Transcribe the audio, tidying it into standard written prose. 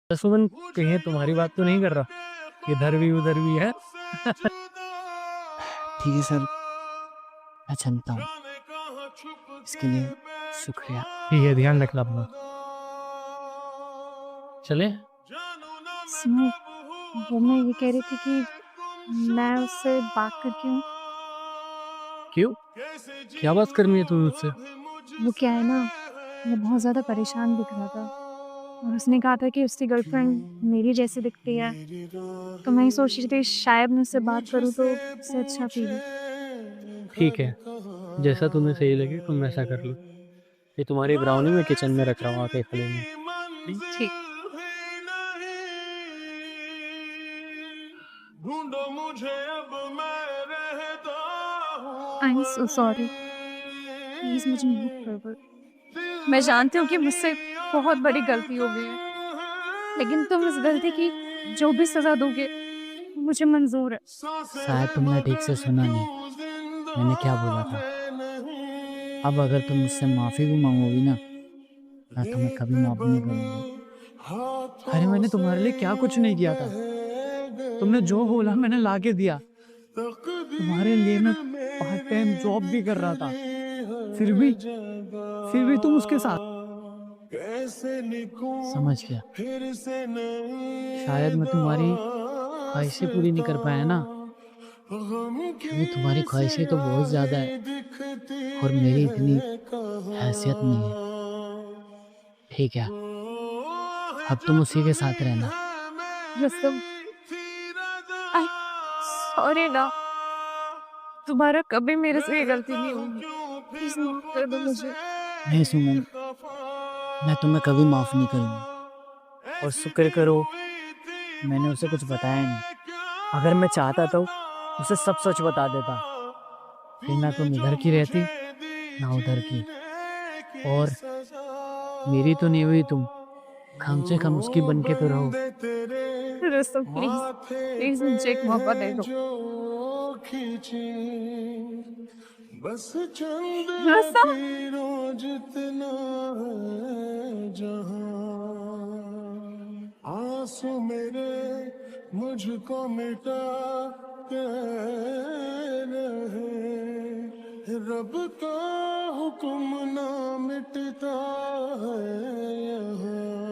सुमन कहीं तुम्हारी बात तो नहीं कर रहा? इधर भी उधर भी है। ठीक है सर, मैं चलता हूँ। इसके लिए शुक्रिया। ठीक है, ध्यान रखना अपना। चले। सुनो, वो मैं ये कह रही थी कि मैं उससे बात करती हूँ। क्यों? क्या बात करनी है तुम्हें मुझसे? वो क्या है ना, वो बहुत ज़्यादा परेशान दिख रहा था और उसने कहा था कि उसकी गर्लफ्रेंड मेरी जैसी दिखती है। तो मैं ही सोच रही थी शायद मैं उससे बात करूँ तो उससे अच्छा फील हो। ठीक है, जैसा तुम्हें सही लगे तुम वैसा कर लो। ये तुम्हारी ब्राउनी में किचन में रख रहा हूँ, आके खा लेना। ठीक। ढूंढो मुझे अब मैं रहता हूँ I am so sorry, please मुझे माफ कर दो। मैं जानती हूँ कि मुझसे बहुत बड़ी गलती हो गई है, लेकिन तुम इस गलती की जो भी सज़ा दोगे मुझे मंजूर है। शायद तुमने ठीक से सुना नहीं, मैंने क्या बोला था। अब अगर तुम मुझसे माफ़ी भी मांगोगी ना, मैं तुम्हें कभी माफ़ नहीं करूँगा। अरे मैंने तुम्हारे लिए क्या कुछ नहीं किया था। तुमने जो बोला मैंने ला के दिया। तुम्हारे लिए मैं पार्ट टाइम जॉब भी कर रहा था, फिर भी तुम उसके साथ। समझ गया। शायद मैं तुम्हारी ख्वाहिशें पूरी नहीं कर पाया ना, क्योंकि तुम्हारी ख्वाहिशें तो बहुत ज़्यादा है और मेरी इतनी हैसियत नहीं है। ठीक है, अब तुम उसी के साथ रहना। रस्तम, आई सॉरी ना, दोबारा कभी मेरे से ये गलती नहीं होगी। प्लीज़ माफ कर दो मुझे। नहीं सुमन, मैं तुम्हें कभी माफ़ नहीं करूँगा। और शुक्र करो मैंने उसे कुछ बताया नहीं। अगर मैं चाहता तो उसे सब सच बता देता, फिर ना तुम इधर की रहती ना उधर की, और मेरी तो नहीं हुई तुम, कम से कम उसकी बन के तो रहो। रस्तम प्लीज़, प्लीज़ मुझे एक मौका दे दो। बस चंद रस्तम, लकीरों जितना है जहां, आंसू मेरे मुझको मिटा के रहे, रब का हुक्म ना मिटता है यहाँ।